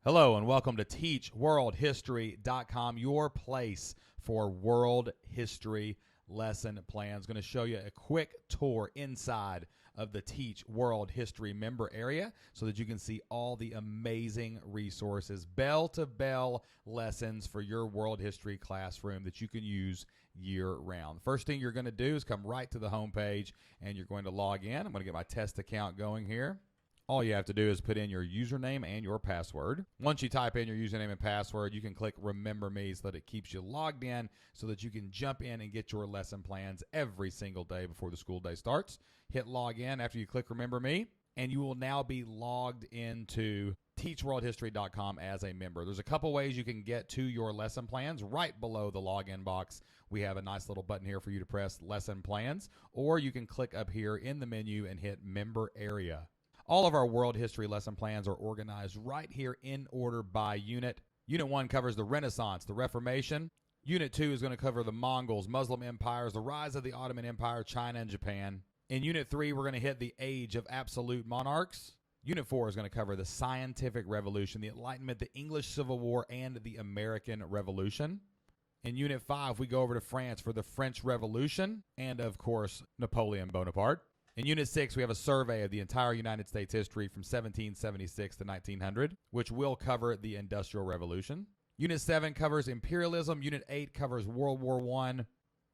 Hello and welcome to TeachWorldHistory.com, your place for world history lesson plans. Going to show you a quick tour inside of the Teach World History member area so that you can see all the amazing resources, bell-to-bell lessons for your world history classroom that you can use year-round. First thing you're going to do is come right to the home page and you're going to log in. I'm going to get my test account going here. All you have to do is put in your username and your password. Once you type in your username and password, you can click Remember Me so that it keeps you logged in so that you can jump in and get your lesson plans every single day before the school day starts. Hit log in after you click Remember Me, and you will now be logged into teachworldhistory.com as a member. There's a couple ways you can get to your lesson plans. Right below the login box, we have a nice little button here for you to press Lesson Plans, or you can click up here in the menu and hit Member Area. All of our world history lesson plans are organized right here in order by unit. Unit 1 covers the Renaissance, the Reformation. Unit 2 is going to cover the Mongols, Muslim empires, the rise of the Ottoman Empire, China, and Japan. In Unit 3, we're going to hit the age of absolute monarchs. Unit 4 is going to cover the scientific revolution, the Enlightenment, the English Civil War, and the American Revolution. In Unit 5, we go over to France for the French Revolution and, of course, Napoleon Bonaparte. In Unit 6, we have a survey of the entire United States history from 1776 to 1900, which will cover the Industrial Revolution. Unit 7 covers imperialism. Unit 8 covers World War I.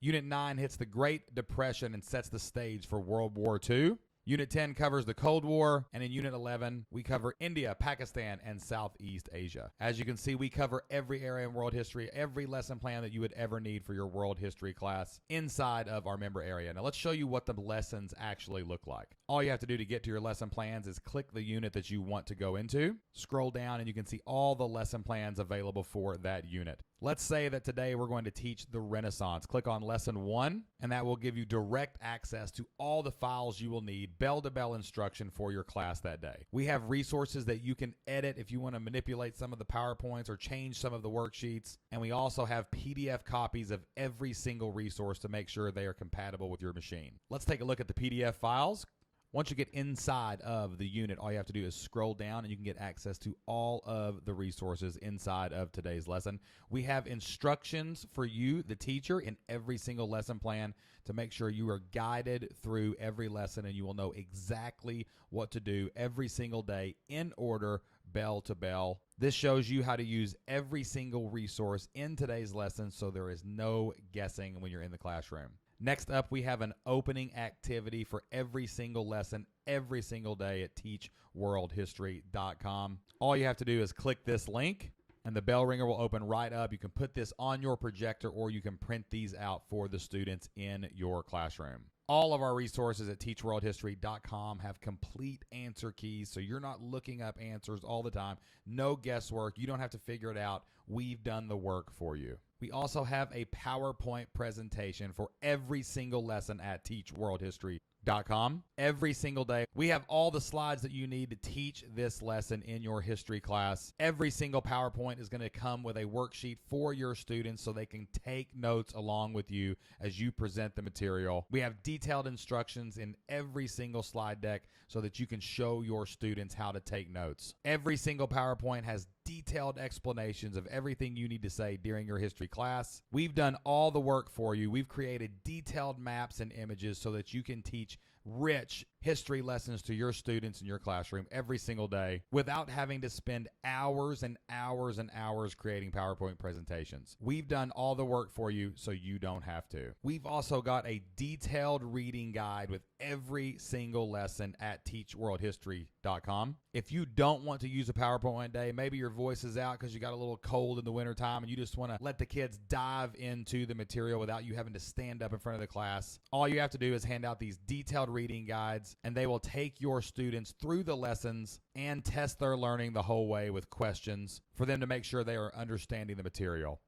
Unit 9 hits the Great Depression and sets the stage for World War II. Unit 10 covers the Cold War, and in Unit 11, we cover India, Pakistan, and Southeast Asia. As you can see, we cover every area in world history, every lesson plan that you would ever need for your world history class inside of our member area. Now, let's show you what the lessons actually look like. All you have to do to get to your lesson plans is click the unit that you want to go into, scroll down, and you can see all the lesson plans available for that unit. Let's say that today we're going to teach the Renaissance. Click on Lesson 1, and that will give you direct access to all the files you will need, bell-to-bell instruction for your class that day. We have resources that you can edit if you want to manipulate some of the PowerPoints or change some of the worksheets, and we also have PDF copies of every single resource to make sure they are compatible with your machine. Let's take a look at the PDF files. Once you get inside of the unit, all you have to do is scroll down and you can get access to all of the resources inside of today's lesson. We have instructions for you, the teacher, in every single lesson plan to make sure you are guided through every lesson and you will know exactly what to do every single day in order, bell to bell. This shows you how to use every single resource in today's lesson so there is no guessing when you're in the classroom. Next up, we have an opening activity for every single lesson, every single day at teachworldhistory.com. All you have to do is click this link, and the bell ringer will open right up. You can put this on your projector, or you can print these out for the students in your classroom. All of our resources at teachworldhistory.com have complete answer keys, so you're not looking up answers all the time. No guesswork. You don't have to figure it out. We've done the work for you. We also have a PowerPoint presentation for every single lesson at teachworldhistory.com. Every single day, we have all the slides that you need to teach this lesson in your history class. Every single PowerPoint is going to come with a worksheet for your students so they can take notes along with you as you present the material. We have detailed instructions in every single slide deck so that you can show your students how to take notes. Every single PowerPoint has detailed explanations of everything you need to say during your history class. We've done all the work for you. We've created detailed maps and images so that you can teach rich history lessons to your students in your classroom every single day without having to spend hours and hours and hours creating PowerPoint presentations. We've done all the work for you so you don't have to. We've also got a detailed reading guide with every single lesson at teachworldhistory.com. If you don't want to use a PowerPoint one day, maybe your voice is out because you got a little cold in the wintertime and you just want to let the kids dive into the material without you having to stand up in front of the class, all you have to do is hand out these detailed reading guides, and they will take your students through the lessons and test their learning the whole way with questions for them to make sure they are understanding the material.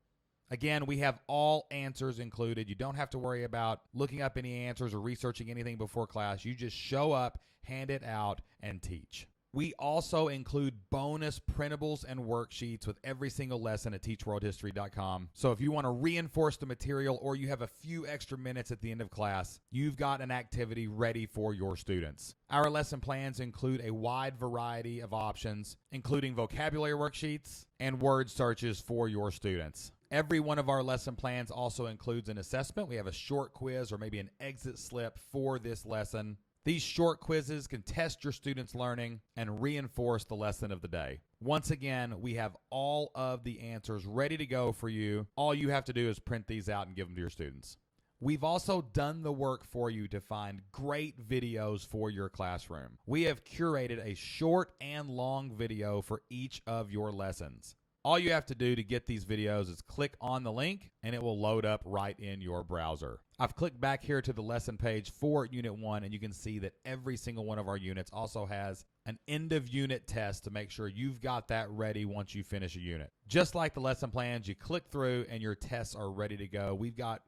Again, we have all answers included. You don't have to worry about looking up any answers or researching anything before class. You just show up, hand it out, and teach. We also include bonus printables and worksheets with every single lesson at teachworldhistory.com. So if you want to reinforce the material or you have a few extra minutes at the end of class, you've got an activity ready for your students. Our lesson plans include a wide variety of options, including vocabulary worksheets and word searches for your students. Every one of our lesson plans also includes an assessment. We have a short quiz or maybe an exit slip for this lesson. These short quizzes can test your students' learning and reinforce the lesson of the day. Once again, we have all of the answers ready to go for you. All you have to do is print these out and give them to your students. We've also done the work for you to find great videos for your classroom. We have curated a short and long video for each of your lessons. All you have to do to get these videos is click on the link and it will load up right in your browser. I've clicked back here to the lesson page for Unit 1 and you can see that every single one of our units also has an end of unit test to make sure you've got that ready once you finish a unit. Just like the lesson plans, you click through and your tests are ready to go.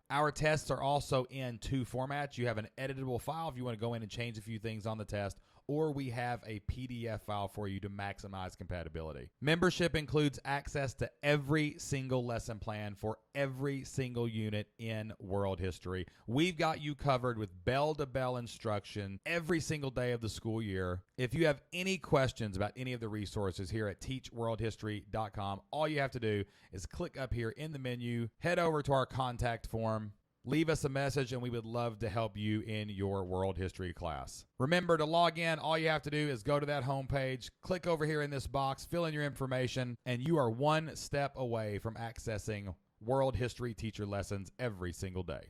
Our tests are also in 2 formats. You have an editable file if you want to go in and change a few things on the test, or we have a PDF file for you to maximize compatibility. Membership includes access to every single lesson plan for every single unit in world history. We've got you covered with bell-to-bell instruction every single day of the school year. If you have any questions about any of the resources here at teachworldhistory.com, all you have to do is click up here in the menu, head over to our contact form, leave us a message, and we would love to help you in your world history class. Remember to log in. All you have to do is go to that homepage, click over here in this box, fill in your information, and you are one step away from accessing world history teacher lessons every single day.